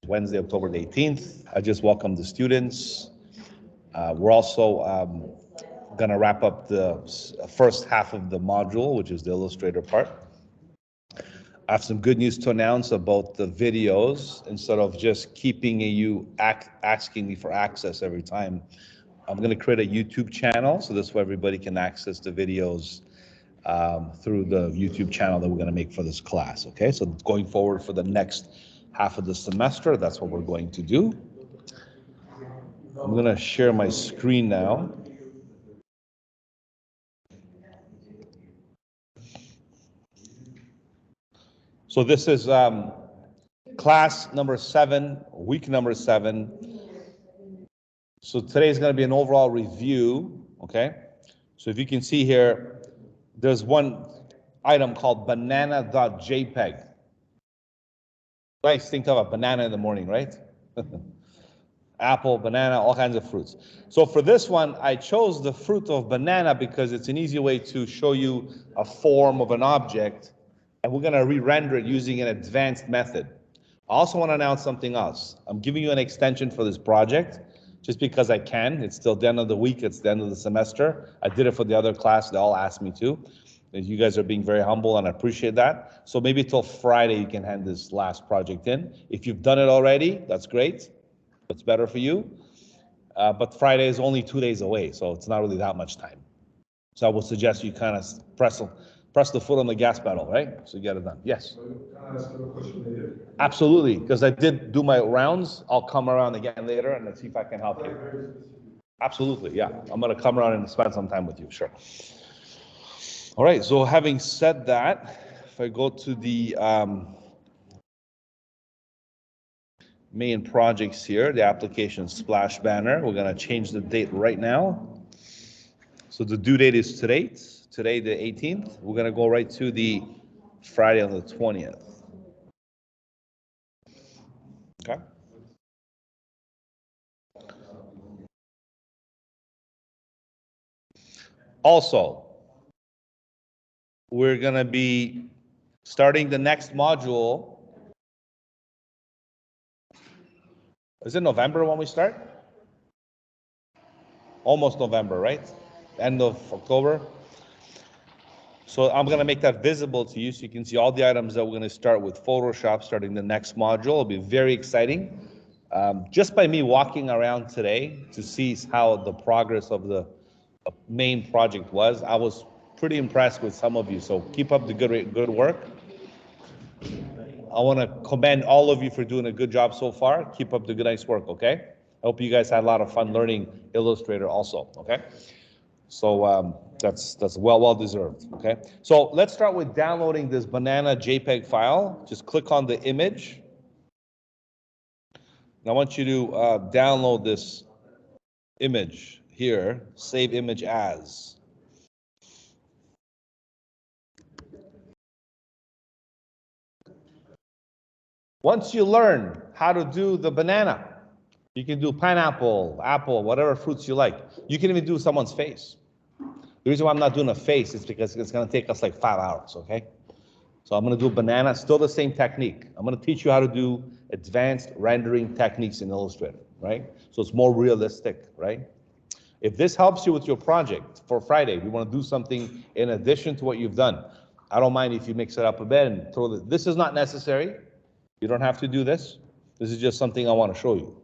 Wednesday, October the 18th. I just welcome the students. We're also going to wrap up the first half of the module, which is the Illustrator part. I have some good news to announce about the videos. Instead of just keeping you asking me for access every time, I'm going to create a YouTube channel, so this way everybody can access the videos through the YouTube channel that we're going to make for this class. Okay, so going forward for the next half of the semester, that's what we're going to do. I'm going to share my screen now. So this is class number 7, week number 7. So today is going to be an overall review, okay? So if you can see here, there's one item called banana.jpg. Nice, think of a banana in the morning, right? Apple, banana, all kinds of fruits. So for this one, I chose the fruit of banana because it's an easy way to show you a form of an object, and we're going to re-render it using an advanced method. I also want to announce something else. I'm giving you an extension for this project just because I can. It's still the end of the week. It's the end of the semester. I did it for the other class. They all asked me to. And you guys are being very humble, and I appreciate that. So maybe till Friday you can hand this last project in. If you've done it already, that's great. It's better for you. But Friday is only 2 days away, so it's not really that much time. So I would suggest you kind of press the foot on the gas pedal, right? So you get it done. Yes? Can I ask you a question later? Absolutely, because I did do my rounds. I'll come around again later and see if I can help you. Absolutely, yeah. I'm going to come around and spend some time with you, sure. All right, so having said that, if I go to the main projects here, the application splash banner, we're going to change the date right now. So the due date is today the 18th. We're going to go right to the Friday on the 20th. Okay. Also, we're going to be starting the next module. Is it November when we start? Almost November, right? End of October. So I'm going to make that visible to you so you can see all the items that we're going to start with Photoshop starting the next module. It'll be very exciting. Just by me walking around today to see how the progress of the main project was, I was pretty impressed with some of you. So keep up the good work. I want to commend all of you for doing a good job so far. Keep up the nice work, okay? I hope you guys had a lot of fun learning Illustrator also, okay? So that's well deserved, okay? So let's start with downloading this banana JPEG file. Just click on the image. And I want you to download this image here, save image as. Once you learn how to do the banana, you can do pineapple, apple, whatever fruits you like. You can even do someone's face. The reason why I'm not doing a face is because it's going to take us like 5 hours, okay? So I'm going to do banana, still the same technique. I'm going to teach you how to do advanced rendering techniques in Illustrator, right? So it's more realistic, right? If this helps you with your project for Friday, we want to do something in addition to what you've done. I don't mind if you mix it up a bit and throw it. This is not necessary. You don't have to do this. This is just something I want to show you,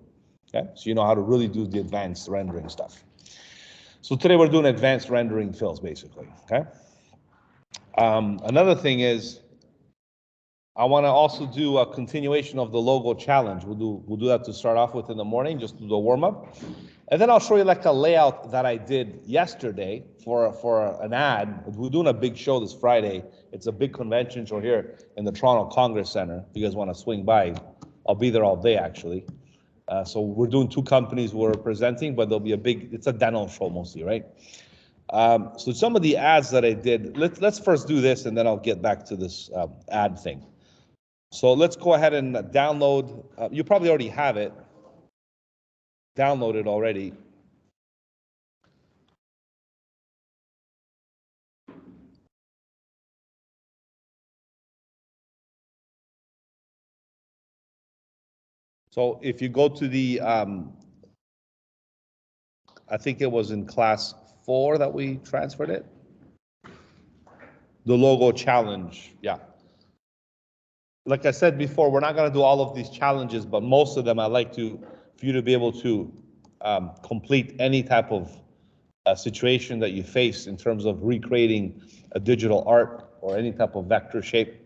okay? So you know how to really do the advanced rendering stuff. So today we're doing advanced rendering fills, basically, okay? Another thing is, I want to also do a continuation of the logo challenge. We'll do that to start off with in the morning, just do the warm up, and then I'll show you like a layout that I did yesterday for an ad. We're doing a big show this Friday. It's a big convention show here in the Toronto Congress Center. If you guys want to swing by, I'll be there all day actually. So we're doing 2 companies we're presenting, but there'll be it's a dental show mostly, right? So some of the ads that I did, let's first do this and then I'll get back to this ad thing. So let's go ahead and download. You probably already have it. Download it already. So if you go to the, I think it was in class 4 that we transferred it. The logo challenge, yeah. Like I said before, we're not gonna do all of these challenges, but most of them I like to, for you to be able to complete any type of situation that you face in terms of recreating a digital art or any type of vector shape.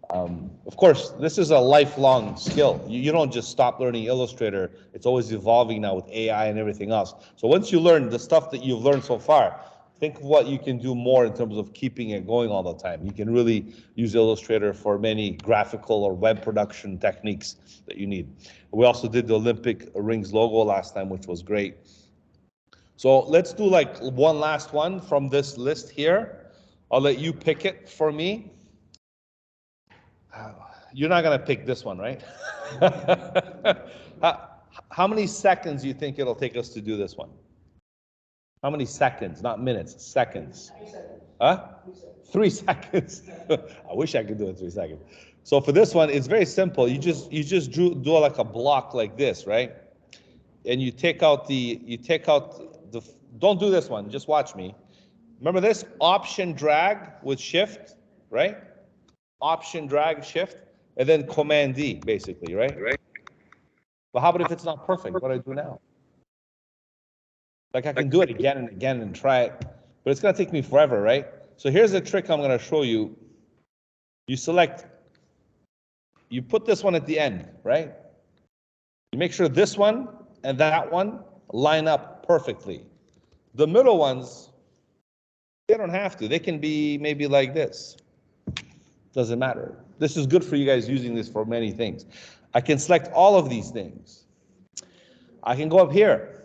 Of course, this is a lifelong skill. You don't just stop learning Illustrator. It's always evolving now with AI and everything else. So once you learn the stuff that you've learned so far, think of what you can do more in terms of keeping it going all the time. You can really use Illustrator for many graphical or web production techniques that you need. We also did the Olympic rings logo last time, which was great. So let's do like one last one from this list here. I'll let you pick it for me. You're not gonna pick this one, right? How many seconds do you think it'll take us to do this one? How many seconds? Not minutes, seconds. 3 seconds. Huh? 3 seconds. 3 seconds. I wish I could do it 3 seconds. So for this one, it's very simple. You just do like a block like this, right? And you take out the don't do this one, just watch me. Remember this? Option drag with shift, right? Option drag shift, and then Command D, basically, right? But how about if it's not perfect? What do I do now? Like I can do it again and again and try it, but it's gonna take me forever, right? So here's a trick I'm gonna show you. You put this one at the end, right? You make sure this one and that one line up perfectly. The middle ones, they don't have to. They can be maybe like this. Doesn't matter. This is good for you guys using this for many things. I can select all of these things. I can go up here.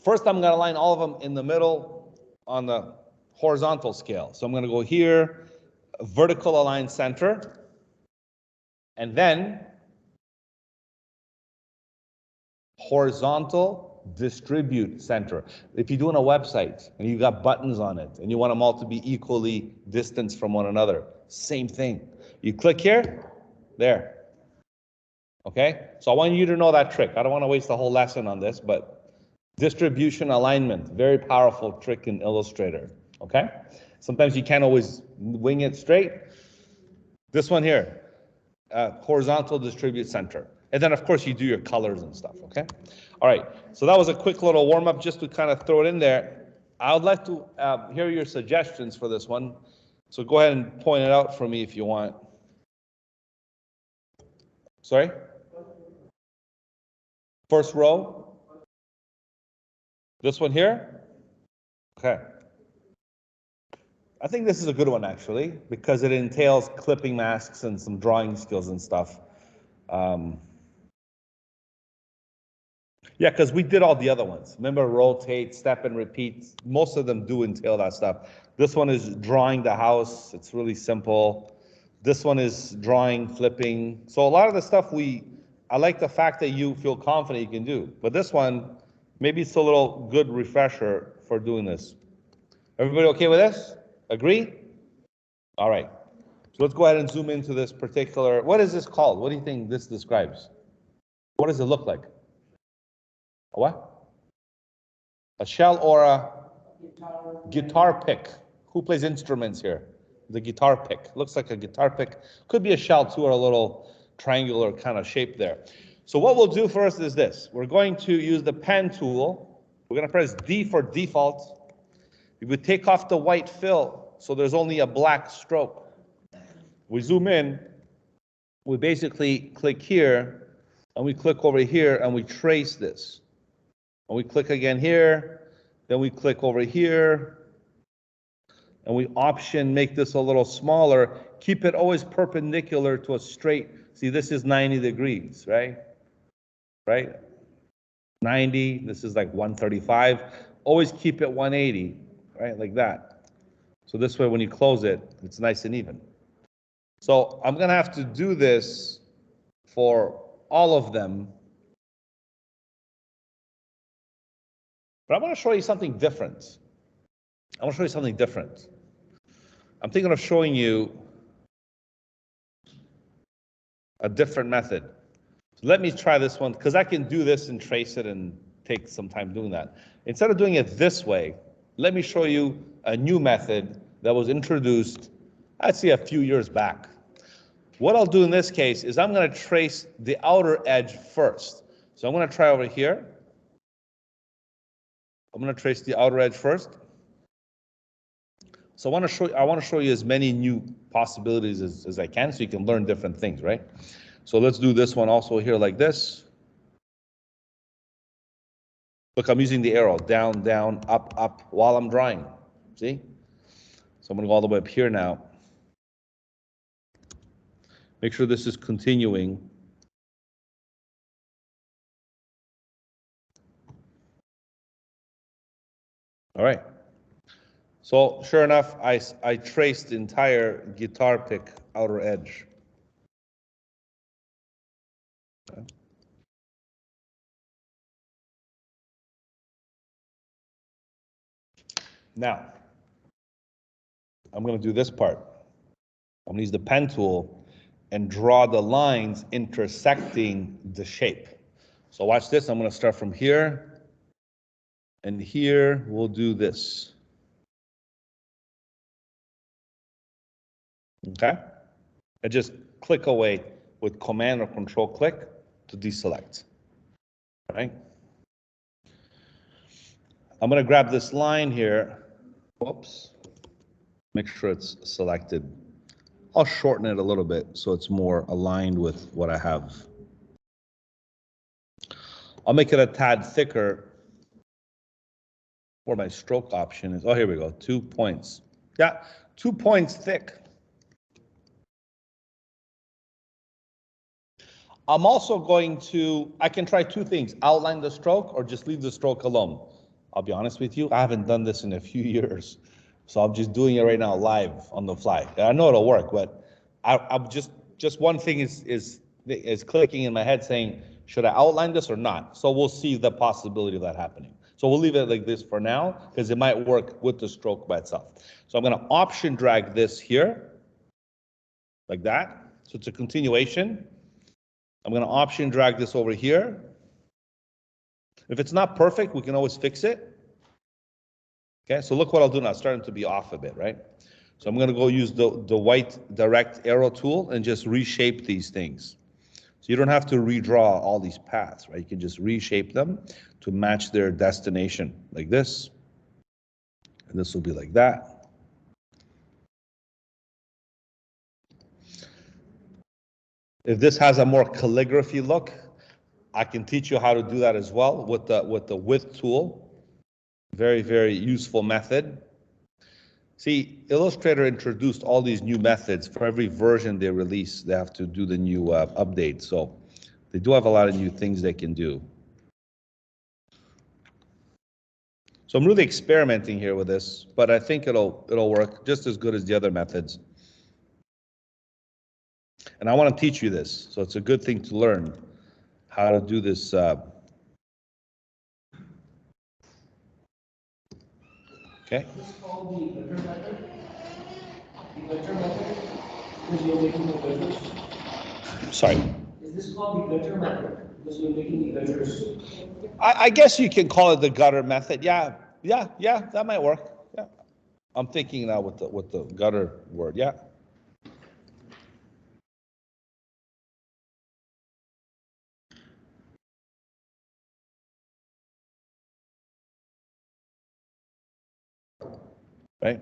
First, I'm gonna line all of them in the middle on the horizontal scale. So I'm gonna go here, vertical align center, and then horizontal distribute center. If you're doing a website and you got buttons on it and you want them all to be equally distanced from one another, same thing. You click here, there. Okay? So I want you to know that trick. I don't want to waste the whole lesson on this, but distribution alignment, very powerful trick in Illustrator. Okay? Sometimes you can't always wing it straight. This one here, horizontal distribute center. And then, of course, you do your colors and stuff, okay? All right, so that was a quick little warm-up just to kind of throw it in there. I would like to hear your suggestions for this one. So go ahead and point it out for me if you want. Sorry? First row? This one here? Okay. I think this is a good one, actually, because it entails clipping masks and some drawing skills and stuff. Yeah, because we did all the other ones. Remember, rotate, step and repeat. Most of them do entail that stuff. This one is drawing the house. It's really simple. This one is drawing, flipping. So a lot of the stuff I like the fact that you feel confident you can do. But this one, maybe it's a little good refresher for doing this. Everybody okay with this? Agree? All right. So let's go ahead and zoom into this particular, what is this called? What do you think this describes? What does it look like? A what? A shell or a guitar pick. Who plays instruments here? The guitar pick. Looks like a guitar pick. Could be a shell too, or a little triangular kind of shape there. So what we'll do first is this. We're going to use the pen tool. We're going to press D for default. We would take off the white fill, so there's only a black stroke. We zoom in. We basically click here, and we click over here, and we trace this. And we click again here, then we click over here, and we option make this a little smaller. Keep it always perpendicular to a straight. See, this is 90 degrees, right? Right? 90, this is like 135. Always keep it 180, right? Like that. So this way, when you close it, it's nice and even. So I'm gonna have to do this for all of them. But I want to show you something different. I want to show you something different. I'm thinking of showing you a different method. So Let me try this one, because I can do this and trace it and take some time doing that. Instead of doing it this way, let me show you a new method that was introduced, I'd say a few years back. What I'll do in this case is I'm going to trace the outer edge first. So I'm going to try over here. I'm going to trace the outer edge first. So I want to show you as many new possibilities as I can so you can learn different things, right? So let's do this one also here like this. Look, I'm using the arrow, down, down, up, up, while I'm drawing, see? So I'm gonna go all the way up here now. Make sure this is continuing. All right. So sure enough, I traced the entire guitar pick outer edge. Okay. Now, I'm going to do this part. I'm going to use the pen tool and draw the lines intersecting the shape. So watch this. I'm going to start from here, and here we'll do this. Okay? And just click away with Command or Control click to deselect. All right? I'm going to grab this line here. Whoops. Make sure it's selected. I'll shorten it a little bit so it's more aligned with what I have. I'll make it a tad thicker. Where my stroke option is. Oh, here we go. 2 points. Yeah, 2 points thick. I'm also going to, I can try two things, outline the stroke or just leave the stroke alone. I'll be honest with you, I haven't done this in a few years. So I'm just doing it right now live on the fly. I know it'll work, but I'm just one thing is clicking in my head saying, should I outline this or not? So we'll see the possibility of that happening. So we'll leave it like this for now, because it might work with the stroke by itself. So I'm gonna option drag this here, like that. So it's a continuation. I'm going to option drag this over here. If it's not perfect, we can always fix it. Okay, so look what I'll do now. It's starting to be off a bit, right? So I'm going to go use the white direct arrow tool and just reshape these things. So you don't have to redraw all these paths, right? You can just reshape them to match their destination, like this. And this will be like that. If this has a more calligraphy look, I can teach you how to do that as well with the width tool. Very, very useful method. See, Illustrator introduced all these new methods. For every version they release, they have to do the new update. So they do have a lot of new things they can do. So I'm really experimenting here with this, but I think it'll work just as good as the other methods. And I want to teach you this, so it's a good thing to learn how to do this. Okay. Is this called the glitter method? The glitter method? Because you're making the glitters? Sorry. Is this called the glitter method? Because you're making the glitters? I guess you can call it the gutter method. Yeah, that might work. Yeah. I'm thinking now with the gutter word. Yeah. Right?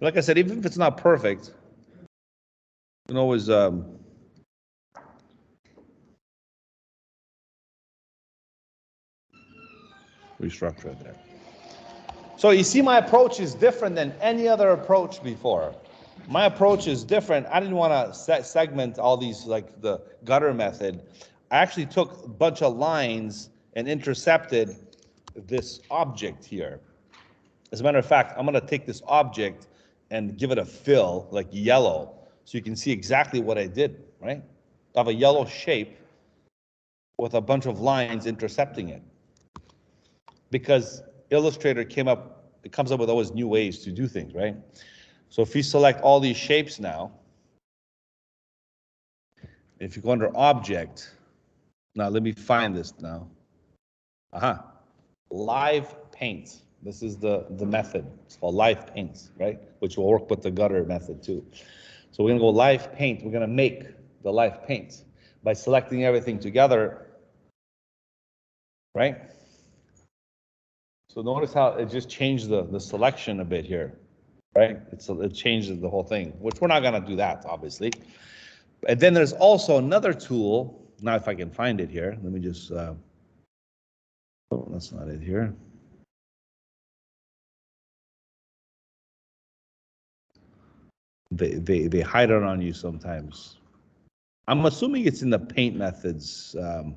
Like I said, even if it's not perfect, you can always restructure it there. So you see, my approach is different than any other approach before. My approach is different. I didn't want to segment all these like the gutter method. I actually took a bunch of lines and intercepted this object here. As a matter of fact, I'm going to take this object and give it a fill, like yellow, so you can see exactly what I did, right? I have a yellow shape with a bunch of lines intercepting it. Because Illustrator comes up with always new ways to do things, right? So if you select all these shapes now, if you go under Object, Now let me find this now. Live paint. This is the method. It's called live paint, right? Which will work with the gutter method too. So we're gonna go live paint. We're gonna make the live paint by selecting everything together, right? So notice how it just changed the selection a bit here, right? It changes the whole thing, which we're not gonna do that, obviously. And then there's also another tool. Now, if I can find it here, let me just, oh, that's not it here. They hide it on you sometimes. I'm assuming it's in the paint methods. The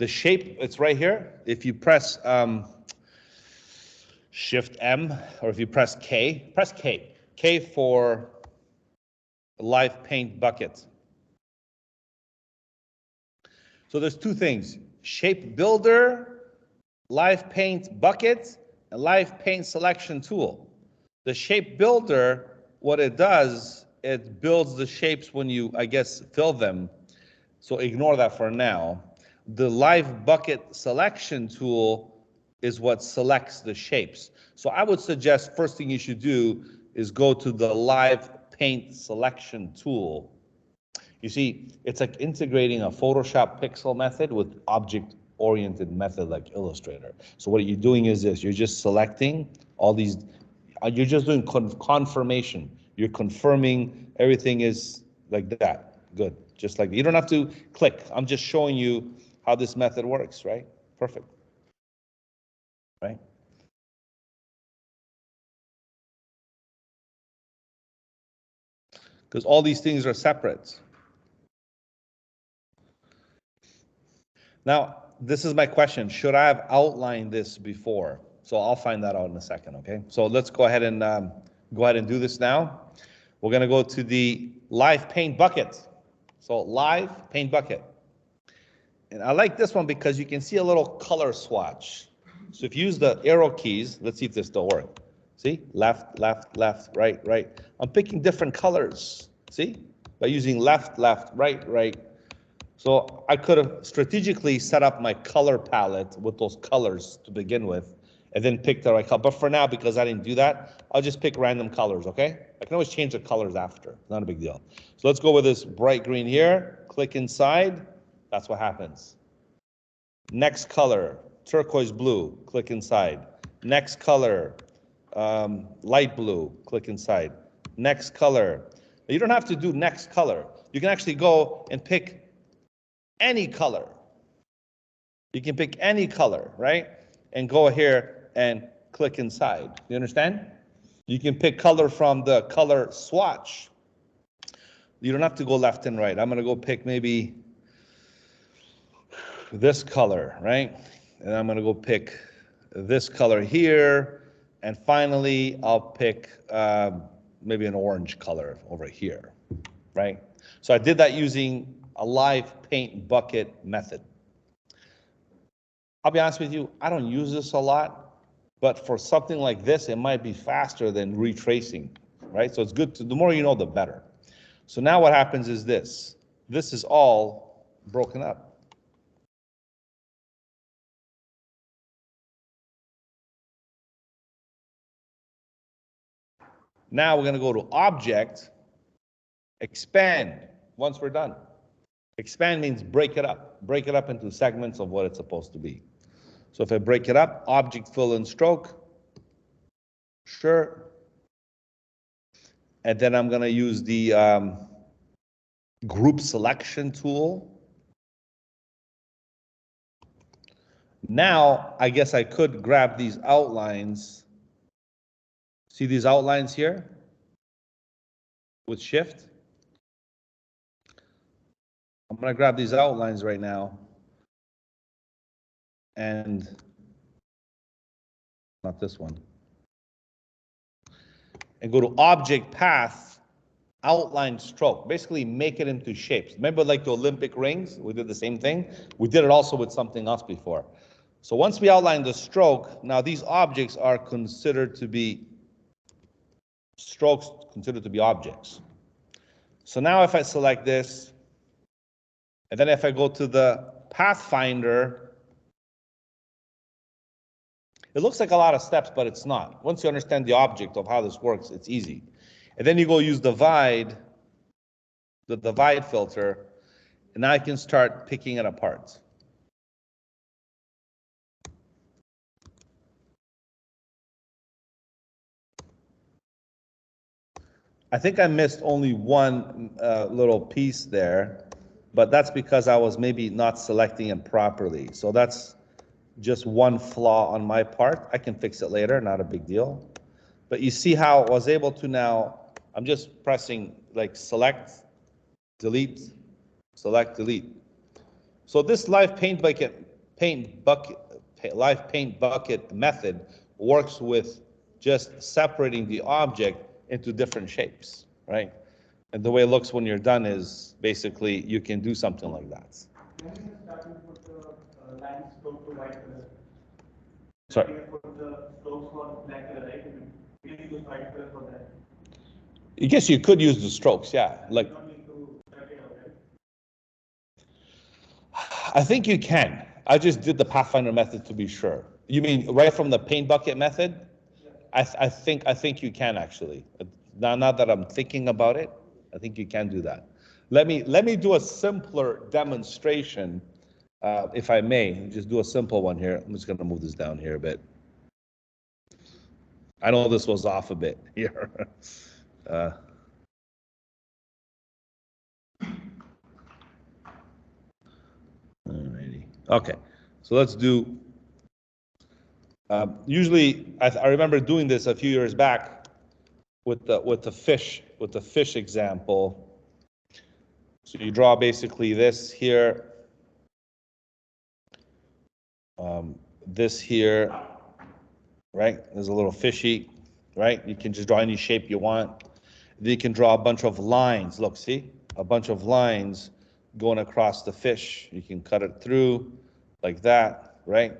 shape, it's right here. If you press Shift M, or if you press K for live paint bucket. So there's two things: shape builder, live paint bucket, and live paint selection tool. The shape builder, what it does, it builds the shapes when you, I guess, fill them. So ignore that for now. The live bucket selection tool is what selects the shapes. So I would suggest first thing you should do is go to the live paint selection tool. You see, it's like integrating a Photoshop pixel method with object-oriented method like Illustrator. So what you're doing is this: you're just selecting all these. You're just doing confirmation. You're confirming everything is like that. Good. Just like, you don't have to click. I'm just showing you how this method works, right? Perfect. Right? Because all these things are separate. Now, this is my question. Should I have outlined this before? So I'll find that out in a second, okay? So let's go ahead and do this now. We're gonna go to the live paint bucket. So live paint bucket. And I like this one because you can see a little color swatch. So if you use the arrow keys, let's see if this still works. See, left, left, left, right, right. I'm picking different colors, see? By using left, left, right, right. So I could have strategically set up my color palette with those colors to begin with, and then pick the right color. But for now, because I didn't do that, I'll just pick random colors, okay? I can always change the colors after, not a big deal. So let's go with this bright green here, click inside, that's what happens. Next color, turquoise blue, click inside. Next color, light blue, click inside. Next color. You don't have to do next color. You can actually go and pick any color. You can pick any color, right? And go here and click inside. You understand? You can pick color from the color swatch. You don't have to go left and right. I'm gonna go pick maybe this color, right? And I'm gonna go pick this color here. And finally, I'll pick maybe an orange color over here, right? So I did that using a live paint bucket method. I'll be honest with you, I don't use this a lot, but for something like this, it might be faster than retracing, right? So it's good to, the more you know, the better. So now what happens is this. This is all broken up. Now we're gonna go to Object, Expand, once we're done. Expand means break it up into segments of what it's supposed to be. So if I break it up, Object, Fill, and Stroke, sure. And then I'm gonna use the Group Selection tool. Now, I guess I could grab these outlines. See these outlines here? With Shift. I'm gonna grab these outlines right now. And not this one. And go to Object, Path, Outline, Stroke. Basically make it into shapes. Remember like the Olympic rings? We did the same thing. We did it also with something else before. So once we outline the stroke, now these objects are considered to be strokes, considered to be objects. So now if I select this, And then if I go to the Pathfinder, it looks like a lot of steps, but it's not. Once you understand the object of how this works, it's easy. And then you go use divide, the divide filter, and now I can start picking it apart. I think I missed only one little piece there, but that's because I was maybe not selecting it properly. So that's just one flaw on my part. I can fix it later, not a big deal. But you see how I was able to now, I'm just pressing like select, delete, select, delete. So this live paint bucket method works with just separating the object into different shapes, right? And the way it looks when you're done is basically you can do something like that. When you start to put the line stroke to white color. Sorry. You put the strokes for black color, right? You can use white color for that. I guess you could use the strokes, yeah. Like, You don't need to cut it out, right? I think you can. I just did the Pathfinder method to be sure. You mean right from the paint bucket method? Yeah. I think you can actually. Now that I'm thinking about it, I think you can do that. Let me do a simpler demonstration, if I may. Just do a simple one here. I'm just going to move this down here a bit. I know this was off a bit here. Alrighty. Okay. So let's do. Usually, I remember doing this a few years back with the fish example. So you draw basically this here, this here, right? There's a little fishy, right? You can just draw any shape you want. Then you can draw a bunch of lines. Look, see? A bunch of lines going across the fish. You can cut it through like that, right?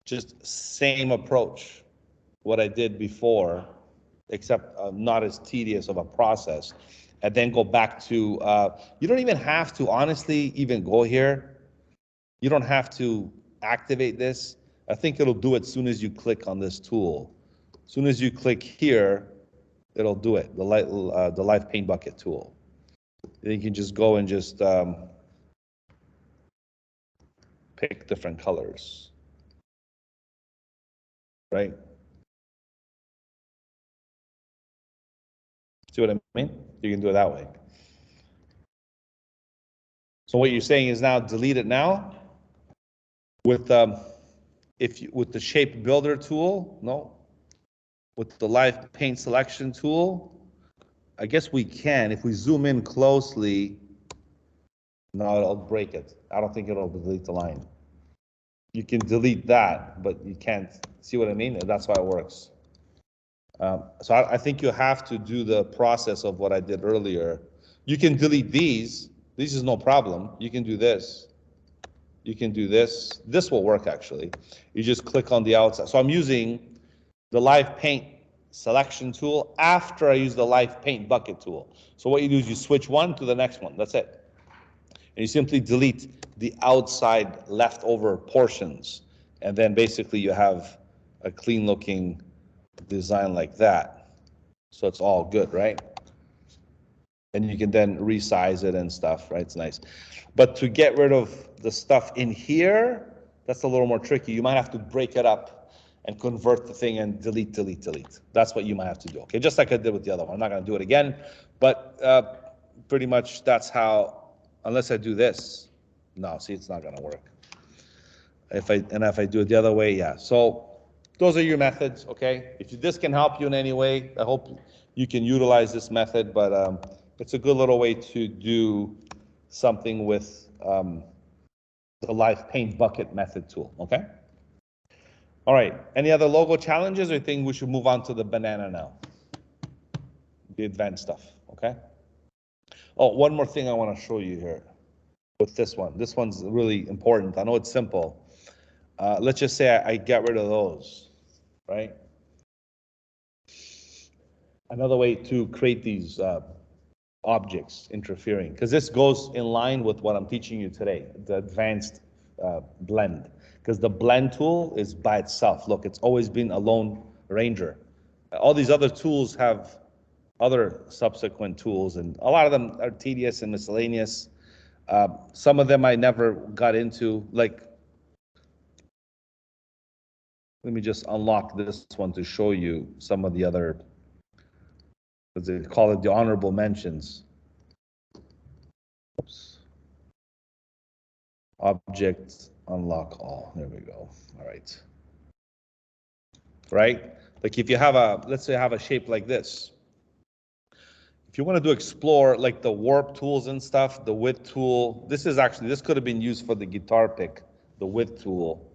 Just same approach, what I did before, except not as tedious of a process. And then go back to, you don't even have to honestly even go here. You don't have to activate this. I think it'll do it as soon as you click on this tool. As soon as you click here, it'll do it, the live paint bucket tool. Then you can just go and just pick different colors, right? See what I mean? You can do it that way. So what you're saying is now delete it now with with the shape builder tool. No, with the live paint selection tool. I guess we can if we zoom in closely. No, it'll break it. I don't think it'll delete the line. You can delete that, but you can't. See what I mean? That's why it works. So I think you have to do the process of what I did earlier. You can delete these. This is no problem. You can do this. You can do this. This will work actually. You just click on the outside. So I'm using the live paint selection tool after I use the live paint bucket tool. So what you do is you switch one to the next one. That's it. And you simply delete the outside leftover portions. And then basically you have a clean looking design like that. So it's all good, right? And you can then resize it and stuff, right? It's nice. But to get rid of the stuff in here, that's a little more tricky. You might have to break it up and convert the thing and delete, delete, delete. That's what you might have to do, okay? Just like I did with the other one. I'm not gonna do it again, but pretty much that's how, unless I do this. No, see, it's not gonna work. If I do it the other way, yeah. So those are your methods, okay? If this can help you in any way, I hope you can utilize this method, but it's a good little way to do something with the live paint bucket method tool, okay? All right, any other logo challenges, or you think we should move on to the banana now? The advanced stuff, okay? Oh, one more thing I want to show you here with this one. This one's really important. I know it's simple. Let's just say I get rid of those, right? Another way to create these objects interfering, because this goes in line with what I'm teaching you today, the advanced blend. Because the blend tool is by itself. Look, it's always been a lone ranger. All these other tools have other subsequent tools, and a lot of them are tedious and miscellaneous. Some of them I never got into, like, let me just unlock this one to show you some of the other, as they call it, the honorable mentions. Oops. Object unlock all. There we go. All right. Right? Like if you have a, let's say I have a shape like this. If you want to do explore, like the warp tools and stuff, the width tool, this could have been used for the guitar pick, the width tool.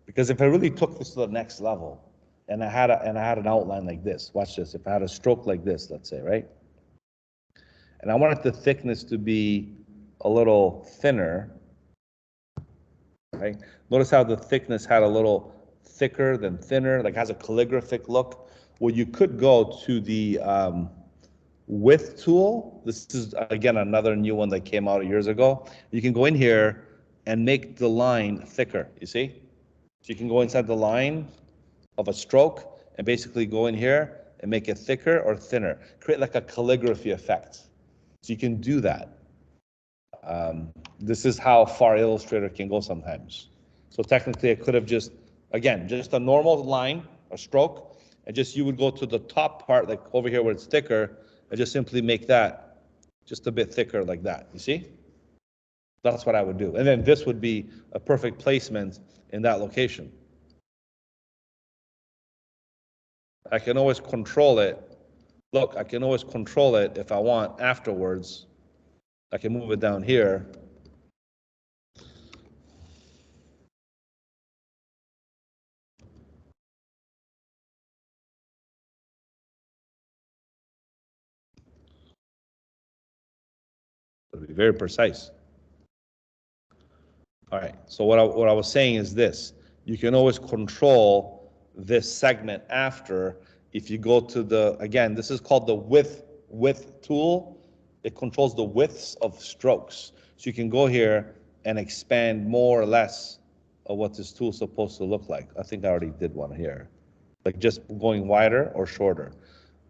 Because if I really took this to the next level, and I had an outline like this, watch this, if I had a stroke like this, let's say, right? And I wanted the thickness to be a little thinner, right? Notice how the thickness had a little thicker than thinner, like has a calligraphic look. Well, you could go to the width tool. This is, again, another new one that came out years ago. You can go in here and make the line thicker, you see? So you can go inside the line of a stroke and basically go in here and make it thicker or thinner, create like a calligraphy effect. So you can do that. This is how far Illustrator can go sometimes. So technically I could have just, again, just a normal line, a stroke, and just you would go to the top part, like over here where it's thicker, and just simply make that just a bit thicker like that, you see? That's what I would do. And then this would be a perfect placement in that location. I can always control it. Look, I can always control it if I want afterwards. I can move it down here. It'll be very precise. All right, so what I was saying is this. You can always control this segment after if you go to the, again, this is called the width tool. It controls the widths of strokes. So you can go here and expand more or less of what this tool is supposed to look like. I think I already did one here. Like just going wider or shorter.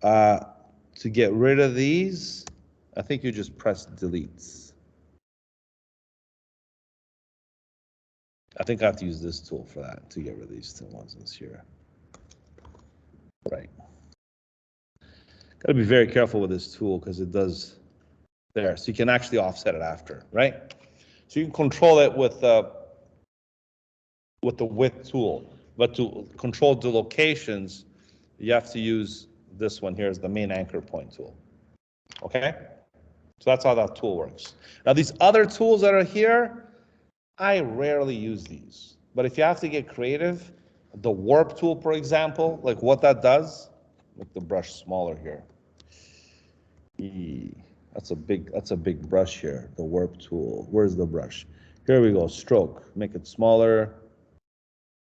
To get rid of these, I think you just press delete. I think I have to use this tool for that to get rid of these two ones here. Right. Got to be very careful with this tool because it does there. So you can actually offset it after, right? So you can control it with the width tool. But to control the locations, you have to use this one here as the main anchor point tool. Okay? So that's how that tool works. Now these other tools that are here, I rarely use these. But if you have to get creative, the warp tool, for example, like what that does, make the brush smaller here. That's a big brush here, the warp tool. Where's the brush? Here we go, stroke. Make it smaller.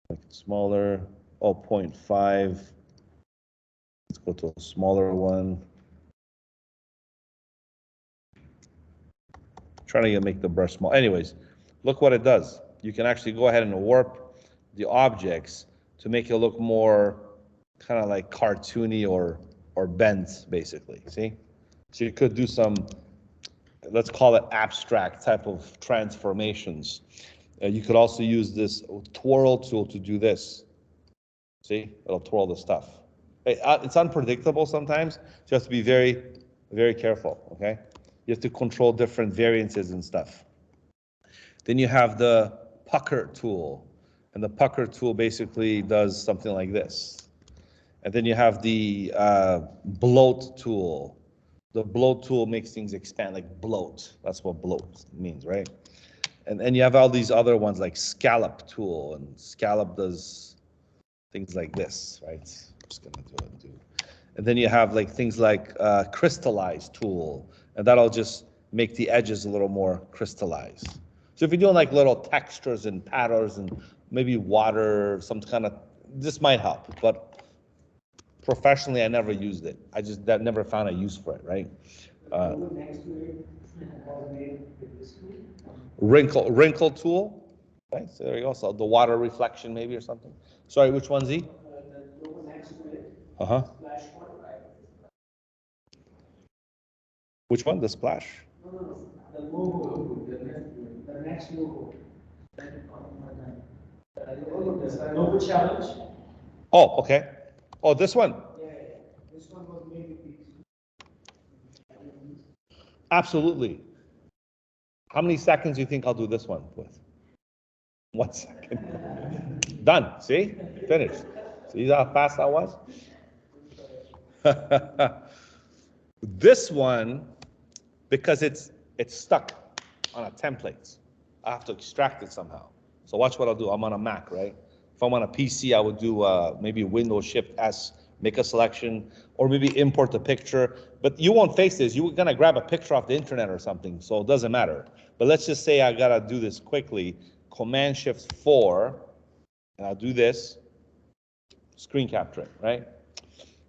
Make it smaller. Oh, 0.5. Let's go to a smaller one. Trying to make the brush small. Anyways, look what it does. You can actually go ahead and warp the objects to make it look more kind of like cartoony or bent, basically. See? So you could do some, let's call it abstract type of transformations. You could also use this twirl tool to do this. See? It'll twirl the stuff. It's unpredictable sometimes, so you have to be very, very careful, okay? You have to control different variances and stuff. Then you have the pucker tool, and the pucker tool basically does something like this. And then you have the bloat tool. The bloat tool makes things expand, like bloat. That's what bloat means, right? And you have all these other ones like scallop tool, and scallop does things like this, right? I'm just gonna do it too. And then you have like things like crystallize tool, and that'll just make the edges a little more crystallized. So if you're doing like little textures and patterns and maybe water, some kind of, this might help, but professionally I never used it. I just never found a use for it, right? Next to it was made with this tool. Wrinkle tool. Right, so there you go. So the water reflection maybe or something. Sorry, which one's he? The logo next to it. Uh-huh. Splash one, right? Which one? The splash? No. The logo, the next logo. The logo challenge. Oh, okay. Oh, this one. Yeah. This one was made with these. Absolutely. How many seconds do you think I'll do this one with? 1 second. Done. See? Finished. See how fast that was? This one, because it's stuck on a template, I have to extract it somehow. So watch what I'll do. I'm on a Mac, right? If I'm on a PC, I would do maybe Windows Shift S, make a selection, or maybe import the picture. But you won't face this. You're gonna grab a picture off the internet or something, so it doesn't matter. But let's just say I gotta do this quickly. Command Shift 4, and I'll do this. Screen capture it, right?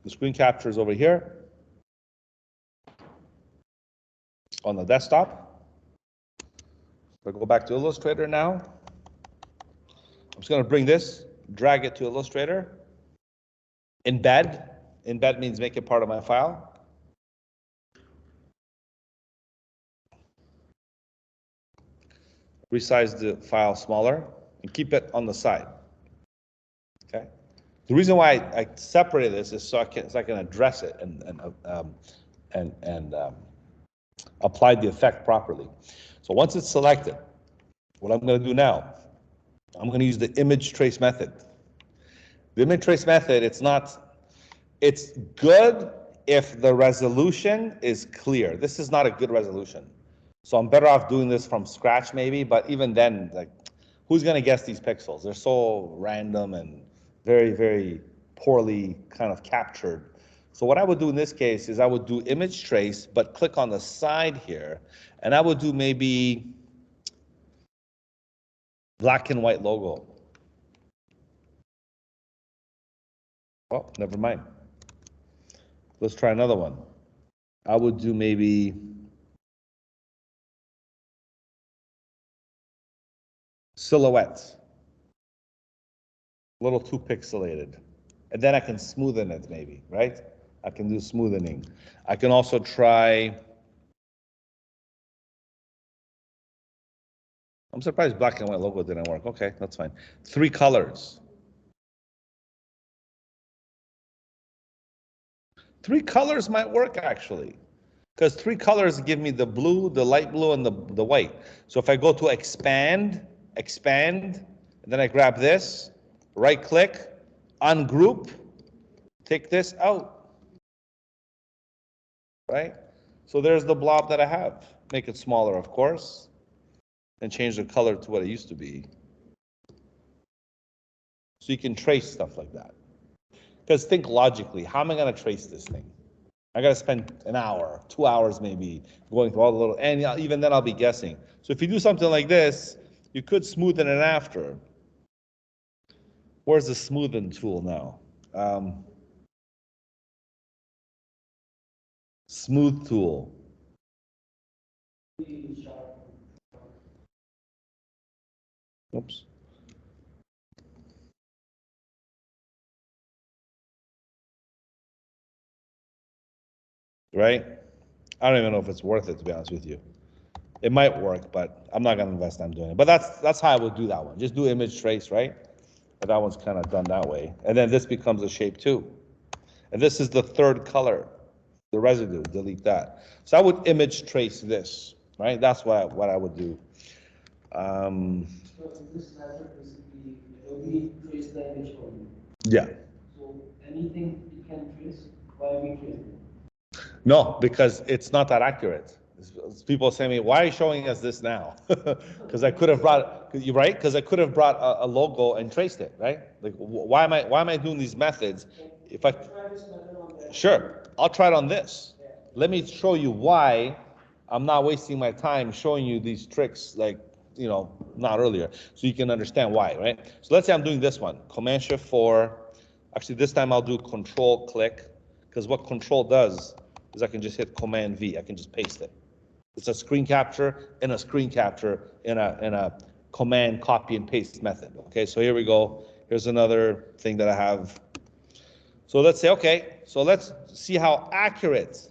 The screen capture is over here on the desktop. If I go back to Illustrator now, I'm just going to bring this, drag it to Illustrator, embed. Embed means make it part of my file. Resize the file smaller and keep it on the side. Okay. The reason why I separated this is so I can address it and apply the effect properly. So once it's selected, what I'm going to do now, I'm going to use the image trace method. The image trace method, it's good if the resolution is clear. This is not a good resolution. So I'm better off doing this from scratch maybe, but even then, like, who's going to guess these pixels? They're so random and very, very poorly kind of captured. So what I would do in this case is I would do image trace, but click on the side here, and I would do maybe black and white logo. Oh, never mind. Let's try another one. I would do maybe silhouette. A little too pixelated. And then I can smoothen it maybe, right? I can do smoothening. I can also try, I'm surprised black and white logo didn't work. Okay, that's fine. 3 colors. 3 colors might work actually, because 3 colors give me the blue, the light blue, and the white. So if I go to expand, and then I grab this, right click, ungroup, take this out, right? So there's the blob that I have. Make it smaller, of course, and change the color to what it used to be. So you can trace stuff like that. Because think logically, how am I going to trace this thing? I got to spend an hour, 2 hours maybe, going through all the little, and even then I'll be guessing. So if you do something like this, you could smoothen it after. Where's the smoothen tool now? Smooth tool. Oops. Right? I don't even know if it's worth it, to be honest with you. It might work, but I'm not going to invest time doing it. But that's how I would do that one. Just do image trace, right? But that one's kind of done that way. And then this becomes a shape too. And this is the 3rd color, the residue, delete that. So I would image trace this, right? That's what I would do. So in this method, basically, Adobe trace the image for you. Yeah. So anything you can trace, why we trace it? No, because it's not that accurate. People say to me, why are you showing us this now? Because I could have brought, right? Because I could have brought a logo and traced it, right? Like, why am I doing these methods? If I try this method on that. Sure, I'll try it on this. Yeah. Let me show you why I'm not wasting my time showing you these tricks, like, not earlier, so you can understand why, right? So let's say I'm doing this one, Command Shift 4. Actually, this time I'll do Control click, because what Control does is I can just hit Command V. I can just paste it. It's a screen capture and a screen capture in a command copy and paste method. Okay, so here we go. Here's another thing that I have. So let's say, okay, so let's see how accurate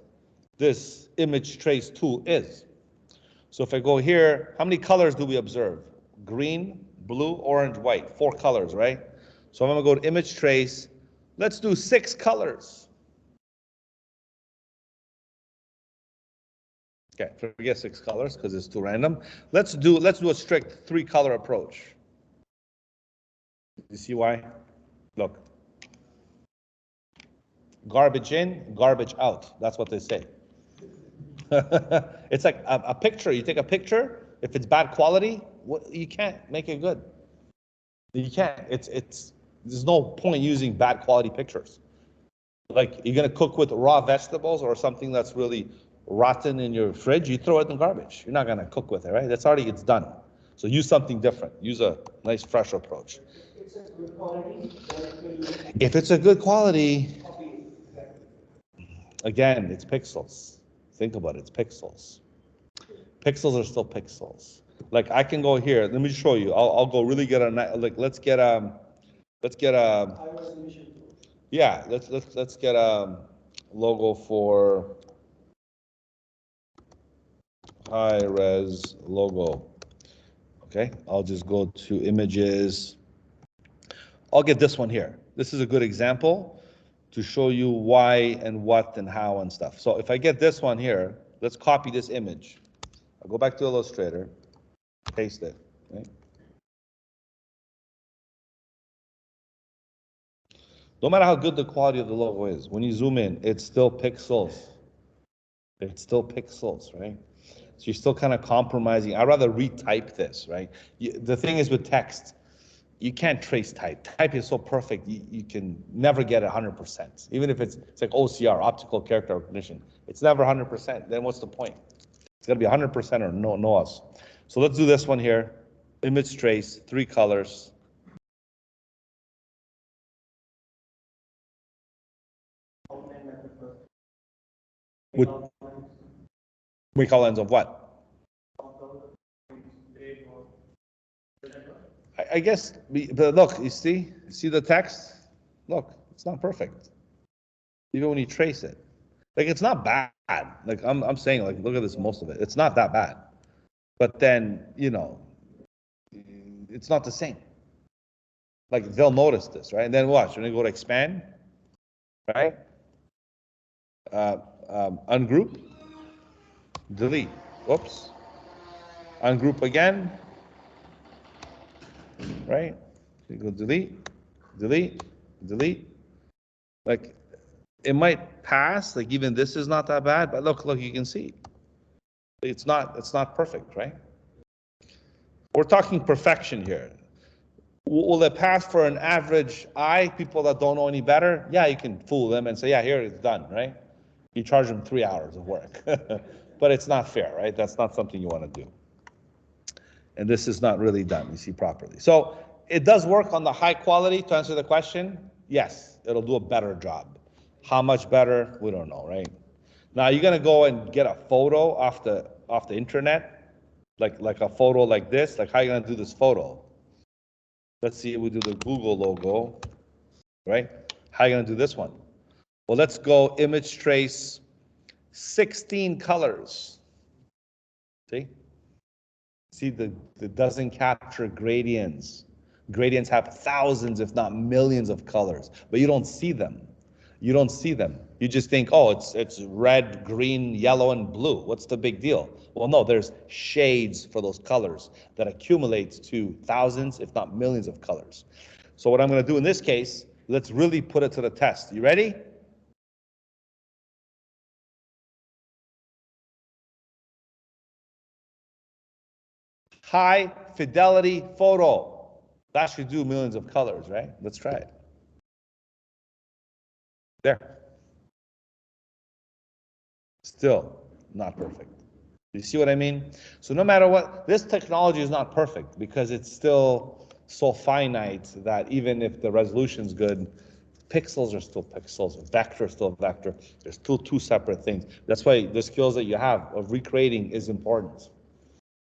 this image trace tool is. So if I go here, how many colors do we observe? Green, blue, orange, white, 4 colors, right? So I'm gonna go to image trace. Let's do 6 colors. Okay, forget 6 colors because it's too random. Let's do a strict 3 color approach. You see why? Look. Garbage in, garbage out. That's what they say. It's like a picture. You take a picture, if it's bad quality, you can't make it good. You can't. There's no point using bad quality pictures. Like you're gonna cook with raw vegetables or something that's really rotten in your fridge, you throw it in the garbage. You're not gonna cook with it, right? It's done. So use something different. Use a nice fresh approach. It's a good quality. If it's a good quality, again, it's pixels. Think about it, it's pixels. Pixels are still pixels. Like I can go here. Let me show you. I'll go really get a like. Let's get a. Yeah. Let's get a logo for high res logo. Okay. I'll just go to images. I'll get this one here. This is a good example to show you why and what and how and stuff. So if I get this one here, let's copy this image. I'll go back to Illustrator, paste it. Right? No matter how good the quality of the logo is, when you zoom in, it's still pixels. It's still pixels, right? So you're still kind of compromising. I'd rather retype this, right? The thing is with text, you can't trace type. Type is so perfect, you can never get 100%. Even if it's like OCR, optical character recognition. It's never 100%. Then what's the point? It's gotta be 100% or no us. So let's do this one here. Image trace, 3 colors. With we call lens of what? I guess, but look, you see the text? Look, it's not perfect. Even when you trace it. Like, it's not bad. Like, I'm saying, like, look at this, most of it. It's not that bad. But then, it's not the same. Like, they'll notice this, right? And then watch, when you go to expand, right? Ungroup, delete. Whoops. Ungroup again, right? You go delete, delete, delete. Like, it might pass, like even this is not that bad, but look, you can see. It's not perfect, right? We're talking perfection here. Will it pass for an average eye, people that don't know any better? Yeah, you can fool them and say, yeah, here it's done, right? You charge them 3 hours of work. But it's not fair, right? That's not something you want to do. And this is not really done, you see, properly. So it does work on the high quality, to answer the question. Yes, it'll do a better job. How much better? We don't know, right? Now you're gonna go and get a photo off the internet, like a photo like this. Like, how are you gonna do this photo? Let's see, we do the Google logo, right? How are you gonna do this one? Well, let's go image trace, 16 colors. See, the doesn't capture gradients. Gradients have thousands, if not millions of colors, but you don't see them. You don't see them. You just think, oh, it's red, green, yellow, and blue. What's the big deal? Well, no, there's shades for those colors that accumulates to thousands, if not millions of colors. So what I'm going to do in this case, let's really put it to the test. You ready? High fidelity photo. That should do millions of colors, right? Let's try it. There. Still not perfect. You see what I mean? So no matter what, this technology is not perfect because it's still so finite that even if the resolution's good, Pixels are still pixels, vector is still vector. There's still two separate things. That's why the skills that you have of recreating is important.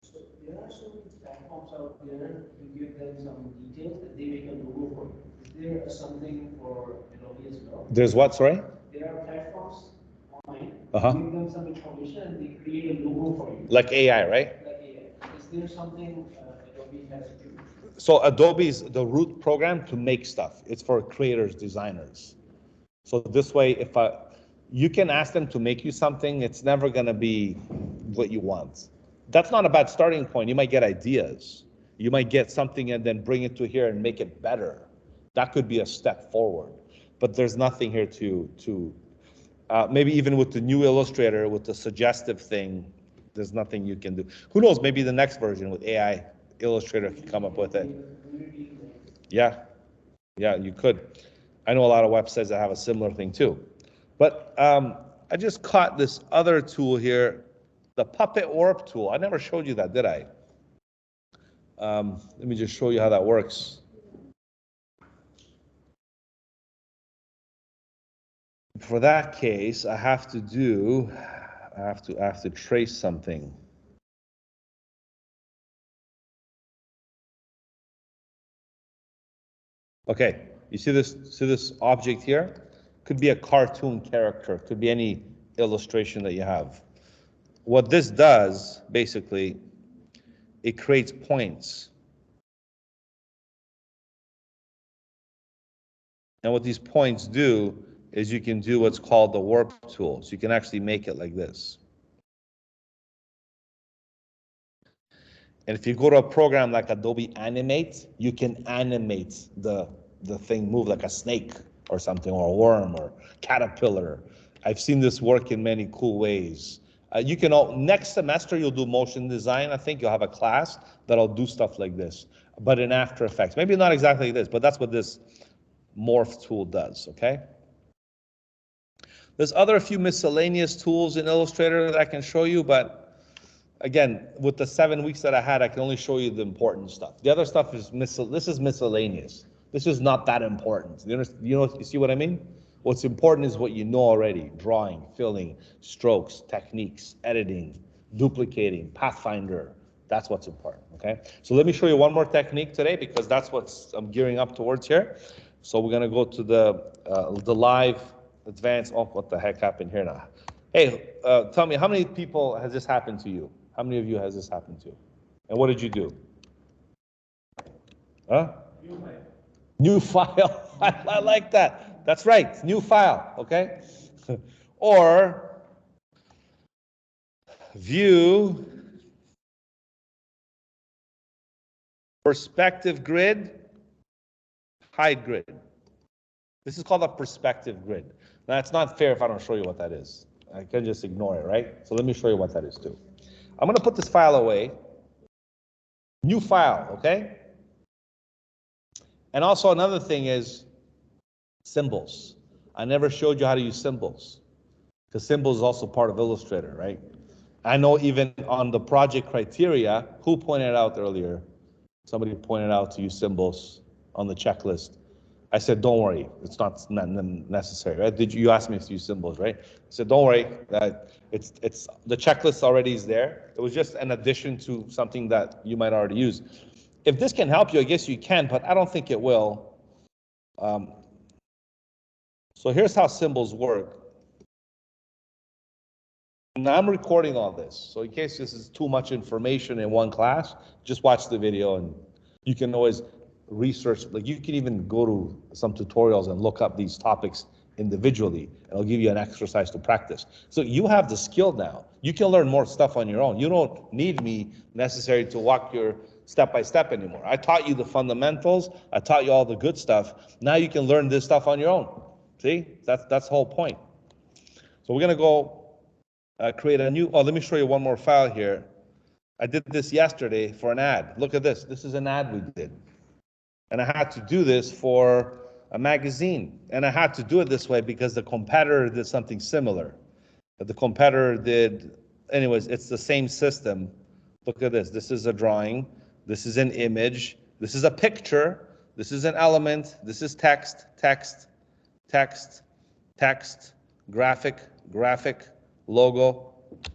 So there are so many platforms out there, you give them some details and they make a logo for you. Is there something for Adobe as well? There's what, sorry? There are platforms online, Uh-huh. you give them some information and they create a logo for you. Like AI, right? Like AI. Is there something Adobe has to do? So Adobe's the root program to make stuff. It's for creators, designers. So this way, if you can ask them to make you something, it's never going to be what you want. That's not a bad starting point. You might get ideas. You might get something and then bring it to here and make it better. That could be a step forward. But there's nothing here to maybe even with the new Illustrator, with the suggestive thing, there's nothing you can do. Who knows, maybe the next version with AI Illustrator can come up with it. Yeah, yeah, you could. I know a lot of websites that have a similar thing too. But I just caught this other tool here, the Puppet Warp tool. I never showed you that, did I? Let me just show you how that works. For that case, I have to trace something. Okay, you see this object here? Could be a cartoon character, could be any illustration that you have. What this does, basically, it creates points. And what these points do is you can do what's called the warp tool. So you can actually make it like this. And if you go to a program like Adobe Animate, you can animate the thing move like a snake or something, or a worm or caterpillar. I've seen this work in many cool ways. You can next semester you'll do motion design. I think you'll have a class that'll do stuff like this, but in After Effects. Maybe not exactly this, but that's what this morph tool does, okay? There's a few miscellaneous tools in Illustrator that I can show you, but again, with the 7 weeks that I had, I can only show you the important stuff. The other stuff is this is miscellaneous. This is not that important. You see what I mean? What's important is what you know already: drawing, filling, strokes, techniques, editing, duplicating, Pathfinder. That's what's important, okay? So let me show you one more technique today, because that's what I'm gearing up towards here. So we're gonna go to the live advanced. Oh, what the heck happened here now? Hey, tell me, how many people has this happened to you? How many of you has this happened to? And what did you do? Huh? New file. I like that. That's right. New file. Okay. Or view, perspective grid, hide grid. This is called a perspective grid. Now, it's not fair if I don't show you what that is. I can just ignore it, right? So let me show you what that is too. I'm going to put this file away. New file, okay? And also another thing is symbols. I never showed you how to use symbols, because symbols is also part of Illustrator, right? I know even on the project criteria, who pointed out earlier? Somebody pointed out to use symbols on the checklist. I said, don't worry, it's not necessary, right? You asked me to use symbols, right? I said, don't worry, it's the checklist already is there. It was just an addition to something that you might already use. If this can help you, I guess you can, but I don't think it will. So here's how symbols work. Now I'm recording all this, so in case this is too much information in one class, just watch the video, and you can always research. Like, you can even go to some tutorials and look up these topics individually, and it'll give you an exercise to practice. So you have the skill now. You can learn more stuff on your own. You don't need me necessarily to walk your step by step anymore. I taught you the fundamentals. I taught you all the good stuff. Now you can learn this stuff on your own. See, that's the whole point. So we're gonna go create a new. Oh, let me show you one more file here. I did this yesterday for an ad. Look at this. This is an ad we did. And I had to do this for a magazine. And I had to do it this way because the competitor did something similar. But the competitor did, anyways, it's the same system. Look at this. This is a drawing. This is an image. This is a picture. This is an element. This is text, text, text, text, graphic, graphic, logo,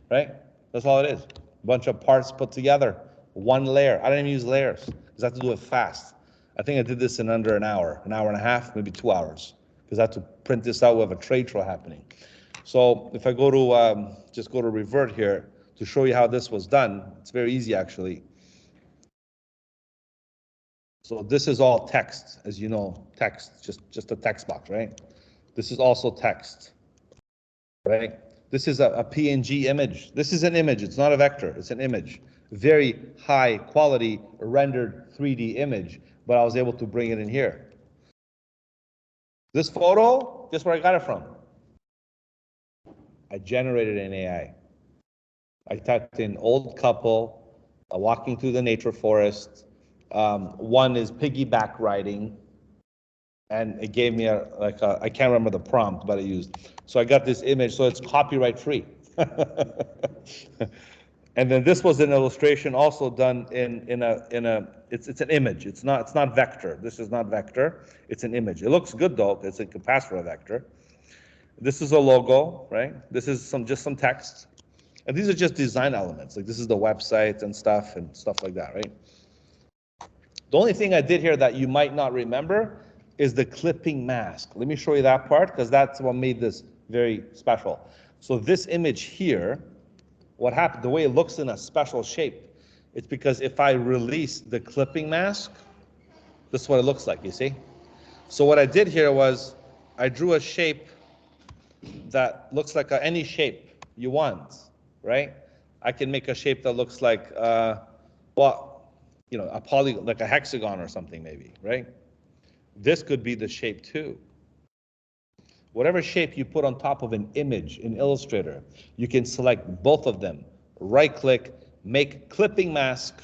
right? That's all it is. A bunch of parts put together, one layer. I don't even use layers because I have to do it fast. I think I did this in under an hour and a half, maybe 2 hours, because I have to print this out with a trade show happening. So if I go to, just go to revert here to show you how this was done, it's very easy actually. So this is all text, as you know, text, just a text box, right? This is also text, right? This is a PNG image. This is an image, it's not a vector, it's an image. Very high quality rendered 3D image, but I was able to bring it in here. This photo, guess where I got it from? I generated an AI. I typed in old couple, walking through the nature forest. One is piggyback riding, and it gave me I can't remember the prompt, but I used. So I got this image, so it's copyright free. And then this was an illustration also done it's an image. It's not vector. This is not vector. It's an image. It looks good though. It's a capacitor vector. This is a logo, right? This is just some text. And these are just design elements. Like this is the website and stuff like that, right? The only thing I did here that you might not remember is the clipping mask. Let me show you that part because that's what made this very special. So this image here, what happened, the way it looks in a special shape, it's because if I release the clipping mask, this is what it looks like, you see? So what I did here was I drew a shape that looks like any shape you want, right? I can make a shape that looks like, well, you know, like a hexagon or something maybe, right? This could be the shape too. Whatever shape you put on top of an image in Illustrator, you can select both of them, right click, make clipping mask,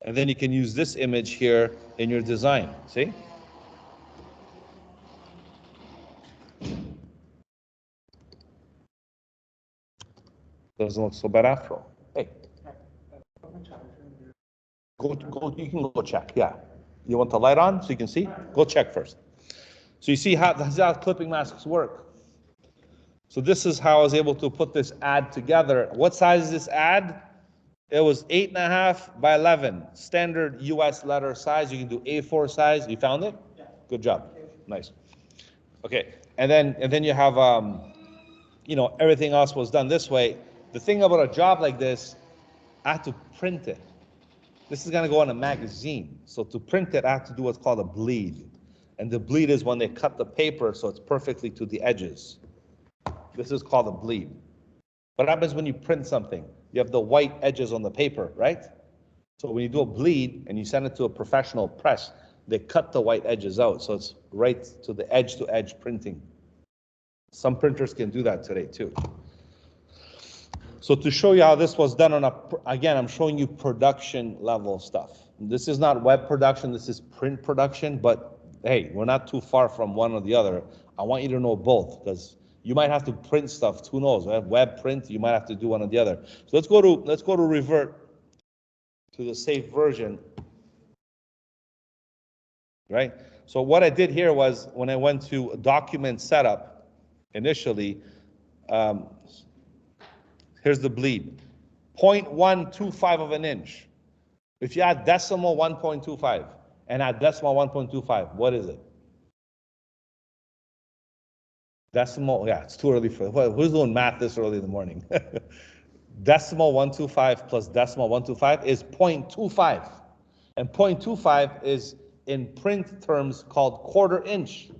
and then you can use this image here in your design, see? Doesn't look so bad after all. Hey. You can go check, yeah. You want the light on so you can see? Go check first. So you see how clipping masks work. So this is how I was able to put this ad together. What size is this ad? It was 8.5 by 11, standard US letter size. You can do A4 size. You found it? Yeah. Good job. Nice. Okay, and then you have, you know, everything else was done this way. The thing about a job like this, I have to print it. This is gonna go on a magazine. So to print it, I have to do what's called a bleed. And the bleed is when they cut the paper so it's perfectly to the edges. This is called a bleed. What happens when you print something? You have the white edges on the paper, right? So when you do a bleed and you send it to a professional press, they cut the white edges out. So it's right to the edge printing. Some printers can do that today too. So to show you how this was done again, I'm showing you production level stuff. This is not web production, this is print production, but hey, we're not too far from one or the other. I want you to know both because you might have to print stuff, who knows, right? Web print, you might have to do one or the other. So let's go to revert to the safe version, right? So what I did here was when I went to document setup initially, here's the bleed, 0.125 of an inch. If you add decimal 1.25 and add decimal 1.25, what is it? Decimal, yeah, it's too early for, who's doing math this early in the morning? Decimal 125 plus decimal 125 is 0.25. And 0.25 is in print terms called quarter inch.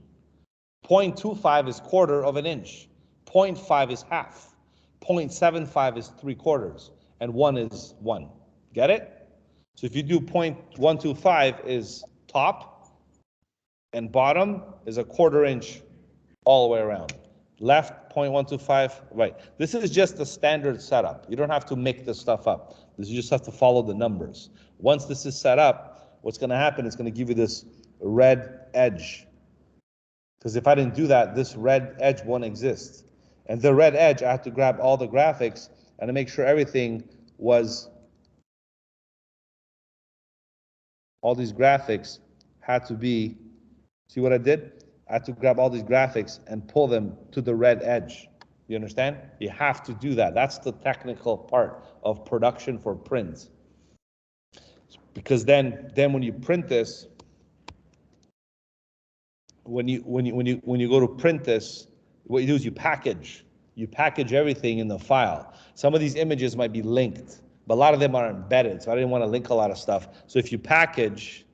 0.25 is quarter of an inch. 0.5 is half. 0.75 is 3/4. And 1 is 1. Get it? So if you do 0.125 is top and bottom is a quarter inch all the way around. Left 0.125, right. This is just the standard setup. You don't have to make this stuff up. You just have to follow the numbers. Once this is set up, what's going to happen is going to give you this red edge. Because if I didn't do that, this red edge won't exist. And the red edge, I have to grab all the graphics and to make sure everything was, all these graphics had to be, see what I did? I had to grab all these graphics and pull them to the red edge. You understand? You have to do that. That's the technical part of production for print. Because then when you print this, when you go to print this, what you do is you package everything in the file. Some of these images might be linked, but a lot of them are embedded, so I didn't want to link a lot of stuff. So if you package,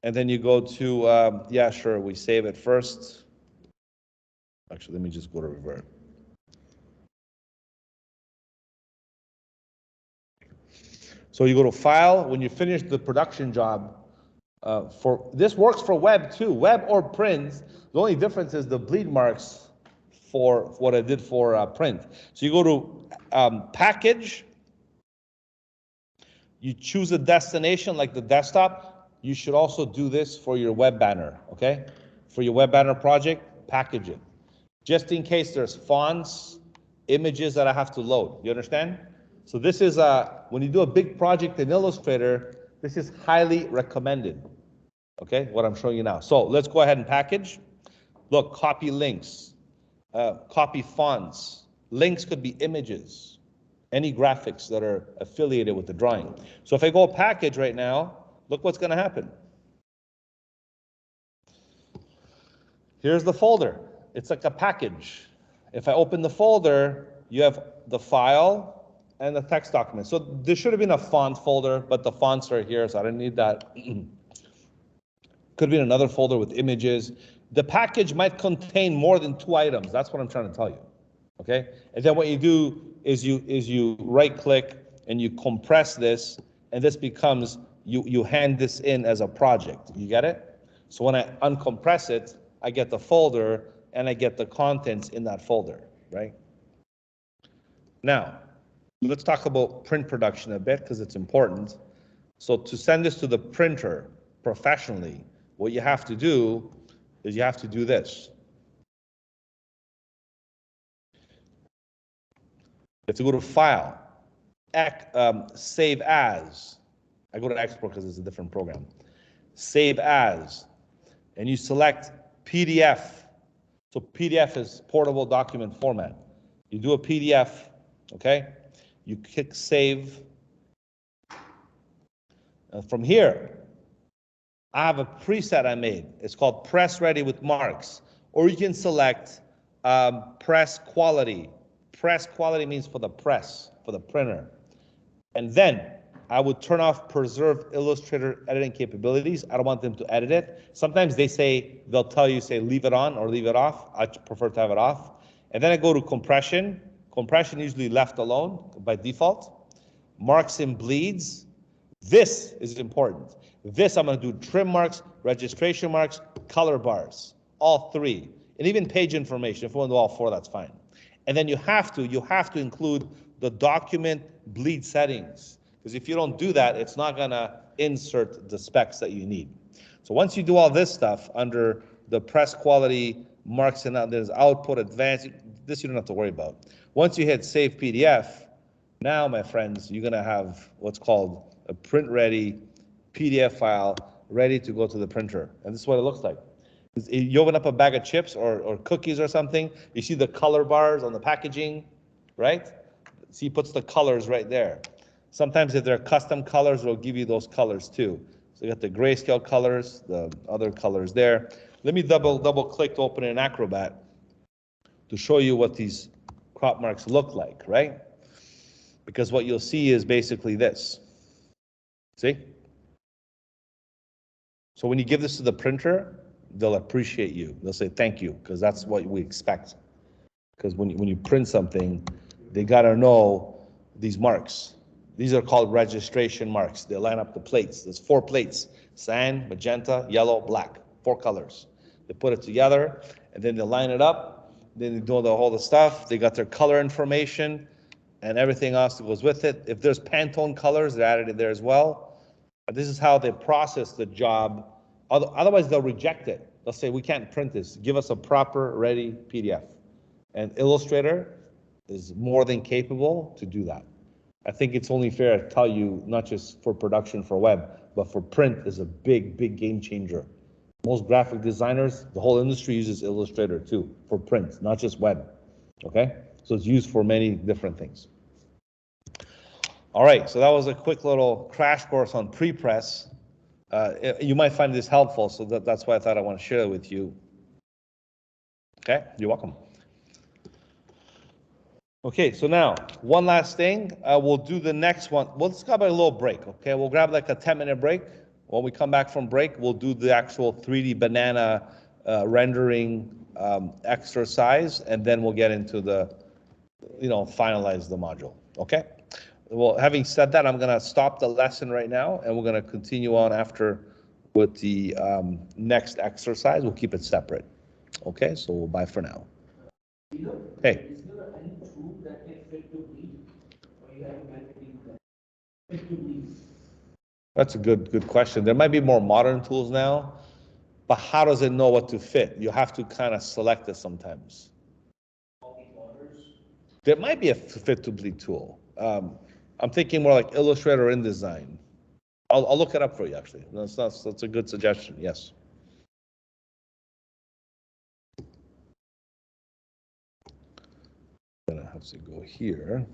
and then you go to, yeah, sure, we save it first. Actually, let me just go to revert. So you go to File, when you finish the production job, for this works for web too, web or print. The only difference is the bleed marks for what I did for print. So you go to Package, you choose a destination like the desktop. You should also do this for your web banner, okay? For your web banner project, package it. Just in case there's fonts, images that I have to load. You understand? So this is, when you do a big project in Illustrator, this is highly recommended, okay, what I'm showing you now. So let's go ahead and package. Look, copy links, copy fonts. Links could be images, any graphics that are affiliated with the drawing. So if I go package right now, look what's going to happen. Here's the folder. It's like a package. If I open the folder, you have the file and the text document. So there should have been a font folder, but the fonts are here, so I didn't need that. Could be another folder with images. The package might contain more than 2 items. That's what I'm trying to tell you. Okay? And then what you do is you right click and you compress this, and this becomes, you hand this in as a project. You get it? So when I uncompress it, I get the folder and I get the contents in that folder, right? Now, let's talk about print production a bit because it's important. So to send this to the printer professionally, what you have to do is you have to do this. You have to go to File, Save As. I go to Export because it's a different program. Save As, and you select PDF. So PDF is portable document format. You do a PDF, okay? You click Save. From here, I have a preset I made. It's called Press Ready with Marks. Or you can select Press Quality. Press Quality means for the press, for the printer. And then I would turn off Preserve Illustrator editing capabilities. I don't want them to edit it. Sometimes they'll tell you, say, leave it on or leave it off. I prefer to have it off. And then I go to Compression. Compression usually left alone by default. Marks and bleeds. This is important. This I'm going to do trim marks, registration marks, color bars, all 3, and even page information. If you want to do all 4, that's fine. And then you have to include the document bleed settings, because if you don't do that, it's not going to insert the specs that you need. So once you do all this stuff under the press quality marks and there's output advanced, this you don't have to worry about. Once you hit Save PDF, now, my friends, you're going to have what's called a print-ready PDF file ready to go to the printer. And this is what it looks like. You open up a bag of chips or cookies or something, you see the color bars on the packaging, right? See, he puts the colors right there. Sometimes if they're custom colors, it'll give you those colors too. So you got the grayscale colors, the other colors there. Let me double click to open an Acrobat to show you what these crop marks look like, right? Because what you'll see is basically this. See? So when you give this to the printer, they'll appreciate you. They'll say thank you, because that's what we expect. Because when you print something, they gotta know these marks. These are called registration marks. They line up the plates. There's 4 plates: cyan, magenta, yellow, black. 4 colors. They put it together, and then they line it up. Then they do all the stuff. They got their color information and everything else that goes with it. If there's Pantone colors, they're added in there as well. This is how they process the job. Otherwise, they'll reject it. They'll say, we can't print this. Give us a proper, ready PDF. And Illustrator is more than capable to do that. I think it's only fair to tell you, not just for production for web, but for print is a big, big game changer. Most graphic designers, the whole industry uses Illustrator too, for print, not just web, okay? So it's used for many different things. All right, so that was a quick little crash course on pre-press. You might find this helpful, so that's why I thought I want to share it with you. Okay, you're welcome. Okay, so now, one last thing. We'll do the next one. Well, let's grab a little break, okay? We'll grab like a 10-minute break. When we come back from break, we'll do the actual 3D banana rendering exercise, and then we'll get into the, finalize the module, okay? Well, having said that, I'm gonna stop the lesson right now, and we're gonna continue on after with the next exercise. We'll keep it separate, okay? So bye for now. Hey. Is there any tool that can fit to bleed? Or you have a method that fit to bleed? That's a good question. There might be more modern tools now, but how does it know what to fit? You have to kind of select it sometimes. There might be a fit to bleed tool. I'm thinking more like Illustrator or InDesign. I'll look it up for you, actually. That's a good suggestion, yes. I'm gonna have to go here.